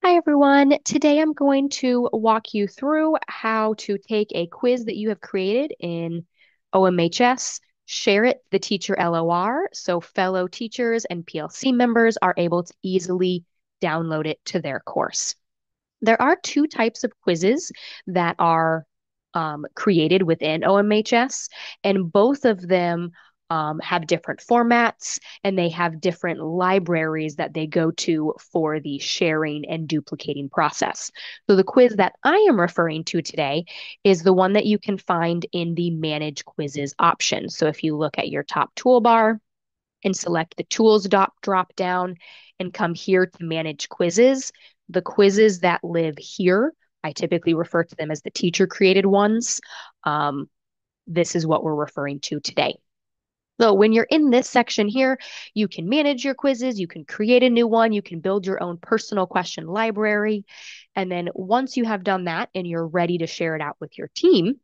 Hi everyone. Today I'm going to walk you through how to take a quiz that you have created in OMHS, share it to the teacher LOR so fellow teachers and PLC members are able to easily download it to their course. There are two types of quizzes that are created within OMHS, and both of them have different formats and they have different libraries that they go to for the sharing and duplicating process. So, the quiz that I am referring to today is the one that you can find in the Manage Quizzes option. So, if you look at your top toolbar, and select the Tools drop down and come here to Manage Quizzes. The quizzes that live here, I typically refer to them as the teacher created ones. Um, this is what we're referring to today. So when you're in this section here, you can manage your quizzes, you can create a new one, you can build your own personal question library. And then once you have done that and you're ready to share it out with your team,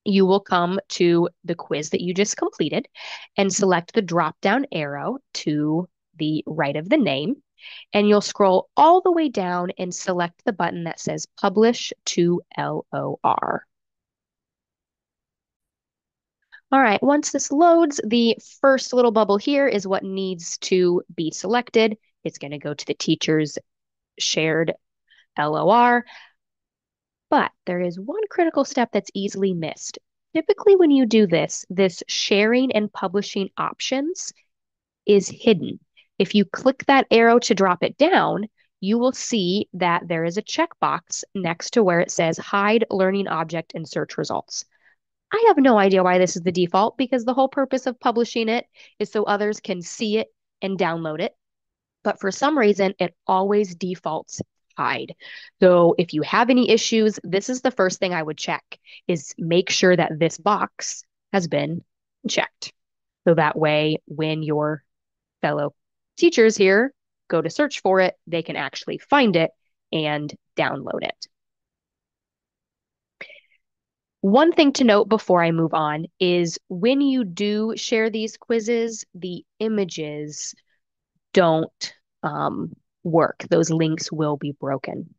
you will come to the quiz that you just completed and select the drop down arrow to the right of the name. And you'll scroll all the way down and select the button that says Publish to LOR. All right, once this loads, the first little bubble here is what needs to be selected. It's going to go to the teacher's shared LOR. But there is one critical step that's easily missed. Typically, when you do this, this sharing and publishing options is hidden. If you click that arrow to drop it down, you will see that there is a checkbox next to where it says Hide Learning Object and Search Results. I have no idea why this is the default because the whole purpose of publishing it is so others can see it and download it. But for some reason, it always defaults hide. So if you have any issues, this is the first thing I would check is make sure that this box has been checked. So that way, when your fellow teachers here go to search for it, they can actually find it and download it. One thing to note before I move on is when you do share these quizzes, the images don't work. Those links will be broken.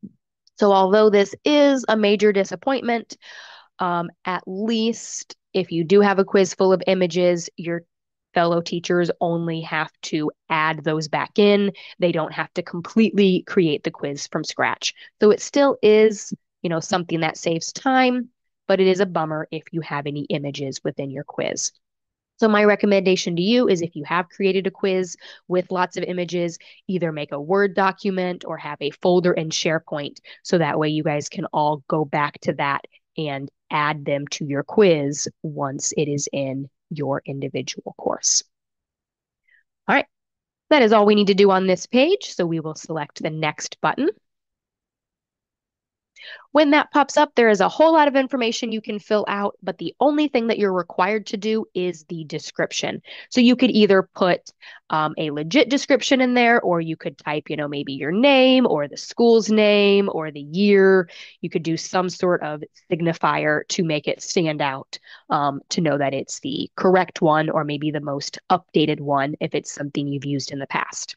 So, although this is a major disappointment, at least if you do have a quiz full of images, your fellow teachers only have to add those back in. They don't have to completely create the quiz from scratch. So, it still is, something that saves time, but it is a bummer if you have any images within your quiz. So, my recommendation to you is if you have created a quiz with lots of images, either make a Word document or have a folder in SharePoint. So that way you guys can all go back to that and add them to your quiz once it is in your individual course. All right, that is all we need to do on this page. So, we will select the next button. When that pops up, there is a whole lot of information you can fill out, but the only thing that you're required to do is the description. So you could either put a legit description in there, or you could type, maybe your name or the school's name or the year. You could do some sort of signifier to make it stand out, to know that it's the correct one or maybe the most updated one if it's something you've used in the past.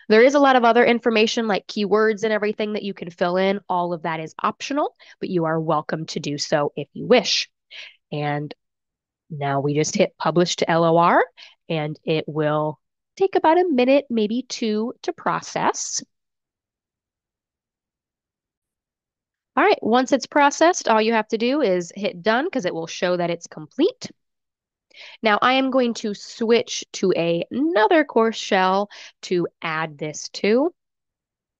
There is a lot of other information like keywords and everything that you can fill in. All of that is optional, but you are welcome to do so if you wish. And now we just hit publish to LOR and it will take about a minute, maybe two to process. All right, once it's processed, all you have to do is hit done because it will show that it's complete. Now I am going to switch to another course shell to add this to,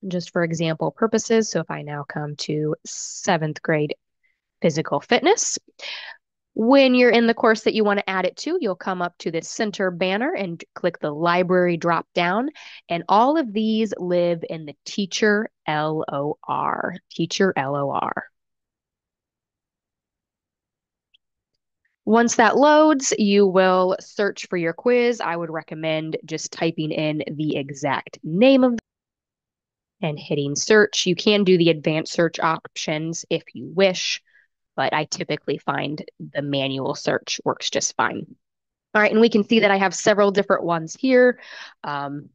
just for example purposes. So if I now come to 7th grade physical fitness, when you're in the course that you want to add it to, you'll come up to this center banner and click the library drop down. And all of these live in the teacher LOR, teacher LOR. Once that loads, you will search for your quiz. I would recommend just typing in the exact name of and hitting search. You can do the advanced search options if you wish, but I typically find the manual search works just fine. All right, and we can see that I have several different ones here,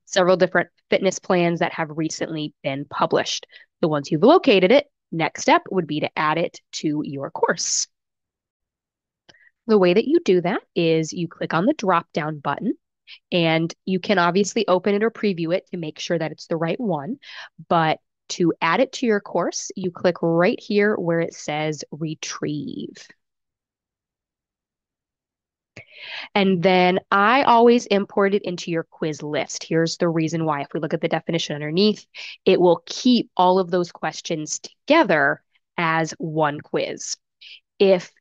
several different fitness plans that have recently been published. So once you've located it, next step would be to add it to your course. The way that you do that is you click on the drop down button and you can obviously open it or preview it to make sure that it's the right one. But to add it to your course, you click right here where it says retrieve. And then I always import it into your quiz list. Here's the reason why. If we look at the definition underneath, it will keep all of those questions together as one quiz. If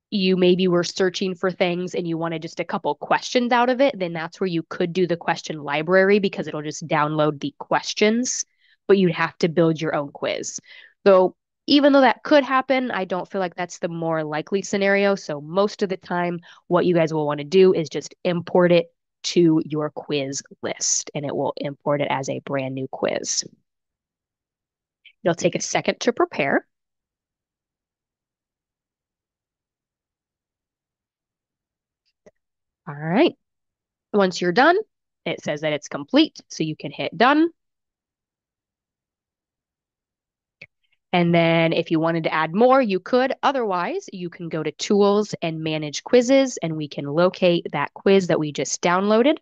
you maybe were searching for things and you wanted just a couple questions out of it, then that's where you could do the question library because it'll just download the questions, but you'd have to build your own quiz. So even though that could happen, I don't feel like that's the more likely scenario. So most of the time, what you guys will want to do is just import it to your quiz list and it will import it as a brand new quiz. It'll take a second to prepare. All right. Once you're done, it says that it's complete, so you can hit done. And then if you wanted to add more, you could. Otherwise, you can go to Tools and Manage Quizzes, and we can locate that quiz that we just downloaded.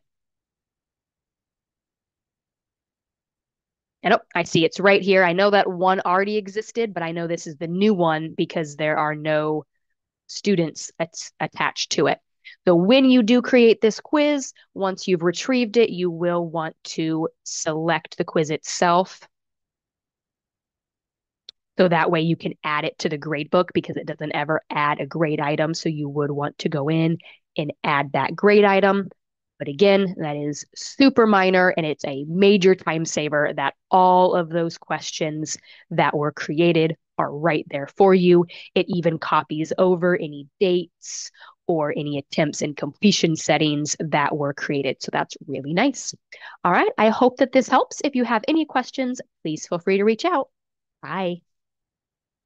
And oh, I see it's right here. I know that one already existed, but I know this is the new one because there are no students attached to it. So when you do create this quiz, once you've retrieved it, you will want to select the quiz itself. So that way you can add it to the grade book because it doesn't ever add a grade item. So you would want to go in and add that grade item. But again, that is super minor and it's a major time saver that all of those questions that were created are right there for you. It even copies over any dates or any attempts and completion settings that were created. So that's really nice. All right. I hope that this helps. If you have any questions, please feel free to reach out. Bye.